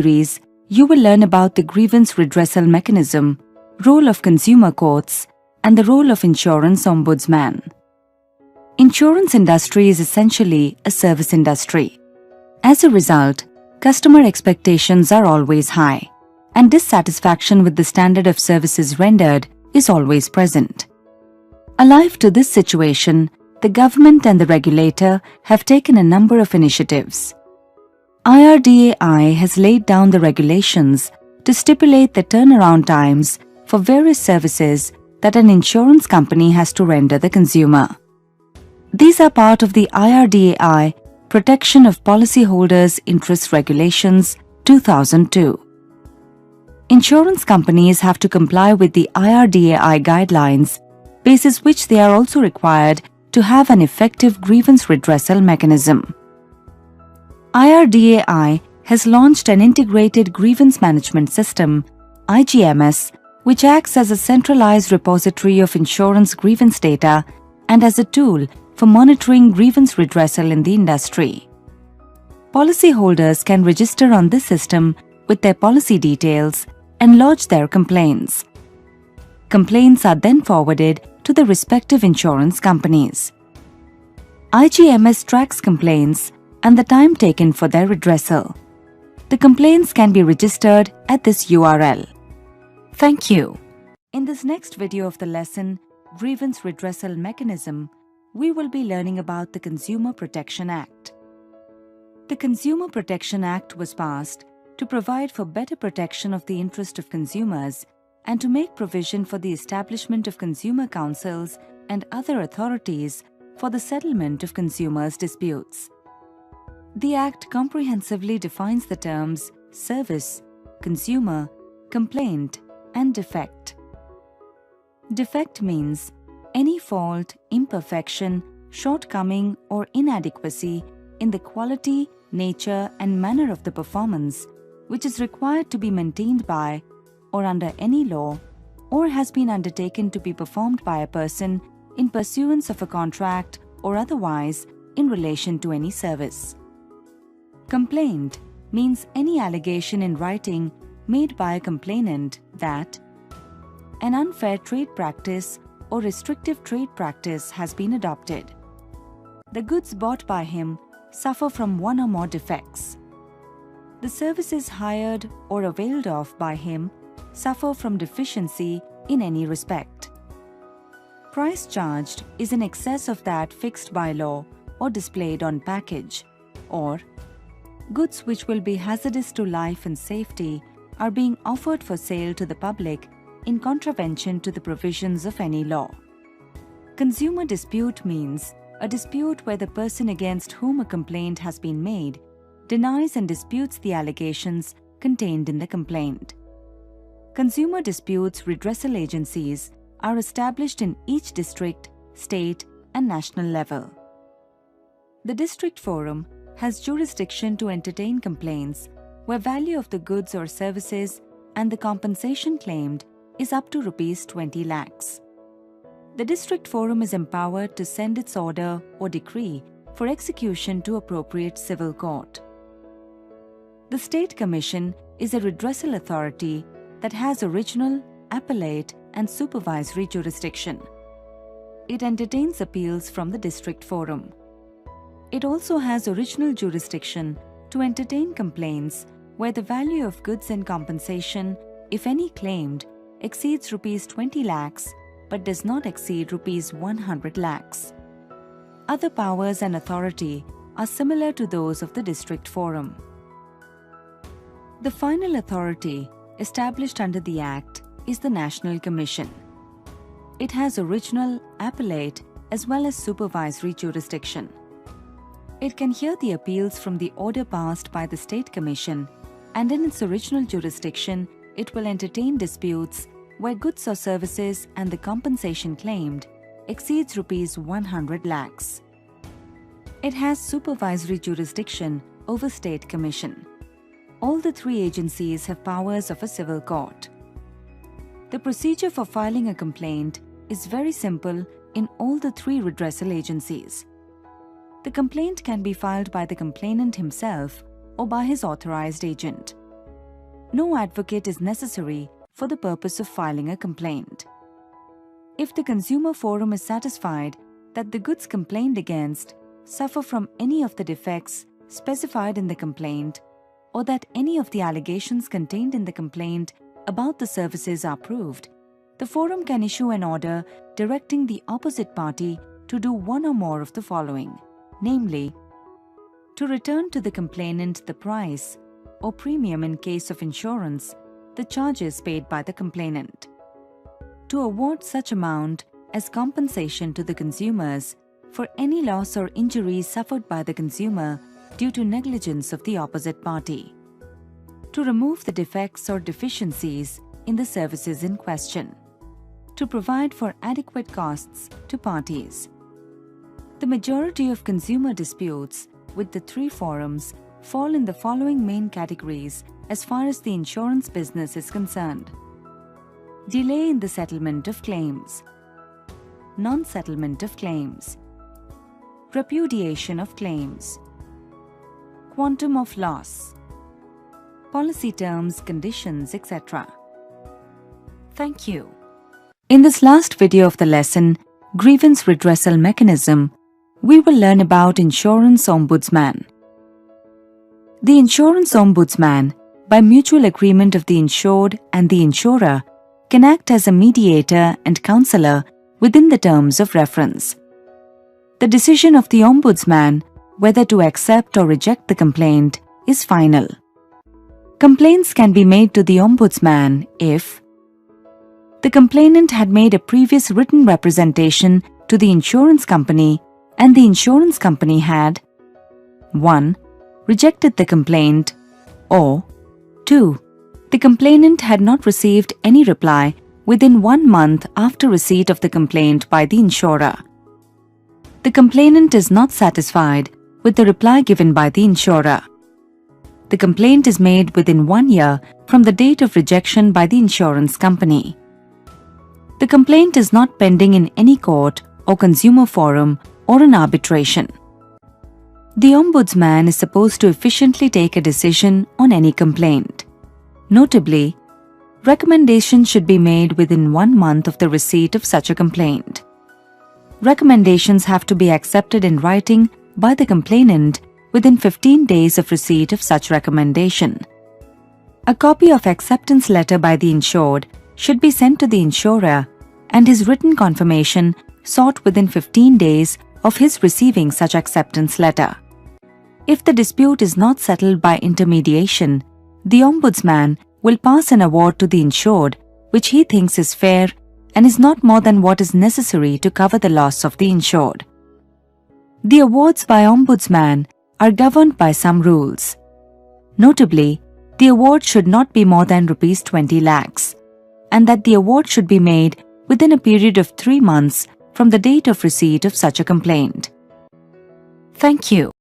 series, you will learn about the grievance redressal mechanism, role of consumer courts, and the role of insurance ombudsman. Insurance industry is essentially a service industry. As a result, customer expectations are always high, and dissatisfaction with the standard of services rendered is always present. Alive to this situation, the government and the regulator have taken a number of initiatives. IRDA has laid down the regulations to stipulate the turnaround times for various services that an insurance company has to render the consumer. These are part of the IRDA Protection of Policyholders' Interest Regulations 2002. Insurance companies have to comply with the IRDA guidelines, basis which they are also required to have an effective grievance redressal mechanism. IRDA has launched an integrated grievance management system, IGMS, which acts as a centralized repository of insurance grievance data and as a tool for monitoring grievance redressal in the industry. Policyholders can register on this system with their policy details and lodge their complaints. Complaints are then forwarded to the respective insurance companies. IGMS tracks complaints and the time taken for their redressal. The complaints can be registered at this URL. Thank you. In this next video of the lesson, Grievance Redressal Mechanism, we will be learning about the Consumer Protection Act. The Consumer Protection Act was passed to provide for better protection of the interest of consumers and to make provision for the establishment of consumer councils and other authorities for the settlement of consumers' disputes. The Act comprehensively defines the terms service, consumer, complaint, and defect. Defect means any fault, imperfection, shortcoming, or inadequacy in the quality, nature, and manner of the performance, which is required to be maintained by, or under any law, or has been undertaken to be performed by a person in pursuance of a contract or otherwise in relation to any service. Complaint means any allegation in writing made by a complainant that an unfair trade practice or restrictive trade practice has been adopted. The goods bought by him suffer from one or more defects. The services hired or availed of by him suffer from deficiency in any respect. Price charged is in excess of that fixed by law or displayed on package, or goods which will be hazardous to life and safety are being offered for sale to the public in contravention to the provisions of any law. Consumer dispute means a dispute where the person against whom a complaint has been made denies and disputes the allegations contained in the complaint. Consumer disputes redressal agencies are established in each district, state, and national level. The District Forum has jurisdiction to entertain complaints where value of the goods or services and the compensation claimed is up to Rs 20 lakhs. The District Forum is empowered to send its order or decree for execution to appropriate civil court. The State Commission is a redressal authority that has original, appellate, and supervisory jurisdiction. It entertains appeals from the District Forum. It also has original jurisdiction to entertain complaints where the value of goods and compensation, if any claimed, exceeds Rs 20 lakhs but does not exceed Rs 100 lakhs. Other powers and authority are similar to those of the District Forum. The final authority established under the Act is the National Commission. It has original, appellate, as well as supervisory jurisdiction. It can hear the appeals from the order passed by the State Commission, and in its original jurisdiction, it will entertain disputes where goods or services and the compensation claimed exceeds Rs 100 lakhs. It has supervisory jurisdiction over State Commission. All the three agencies have powers of a civil court. The procedure for filing a complaint is very simple in all the three redressal agencies. The complaint can be filed by the complainant himself or by his authorized agent. no advocate is necessary for the purpose of filing a complaint. If the consumer forum is satisfied that the goods complained against suffer from any of the defects specified in the complaint, or that any of the allegations contained in the complaint about the services are proved, the forum can issue an order directing the opposite party to do one or more of the following, namely, to return to the complainant the price or premium in case of insurance, the charges paid by the complainant, to award such amount as compensation to the consumers for any loss or injuries suffered by the consumer due to negligence of the opposite party, to remove the defects or deficiencies in the services in question, to provide for adequate costs to parties. The majority of consumer disputes with the three forums fall in the following main categories as far as the insurance business is concerned: delay in the settlement of claims, non-settlement of claims, repudiation of claims, quantum of loss, policy terms, conditions, etc. Thank you. In this last video of the lesson, Grievance Redressal Mechanism, we will learn about Insurance Ombudsman. The Insurance Ombudsman, by mutual agreement of the insured and the insurer, can act as a mediator and counselor within the terms of reference. The decision of the Ombudsman whether to accept or reject the complaint is final. Complaints can be made to the Ombudsman if the complainant had made a previous written representation to the insurance company and the insurance company had 1. Rejected the complaint, or 2. The complainant had not received any reply within 1 month after receipt of the complaint by the insurer. The complainant is not satisfied with the reply given by the insurer. The complaint is made within 1 year from the date of rejection by the insurance company. The complaint is not pending in any court or consumer forum or an arbitration. The Ombudsman is supposed to efficiently take a decision on any complaint. Notably, recommendations should be made within 1 month of the receipt of such a complaint. Recommendations have to be accepted in writing by the complainant within 15 days of receipt of such recommendation. A copy of acceptance letter by the insured should be sent to the insurer and his written confirmation sought within 15 days of his receiving such acceptance letter. If the dispute is not settled by intermediation, the Ombudsman will pass an award to the insured which he thinks is fair and is not more than what is necessary to cover the loss of the insured. The awards by Ombudsman are governed by some rules. Notably, the award should not be more than Rs 20 lakhs, and that the award should be made within a period of 3 months from the date of receipt of such a complaint. Thank you.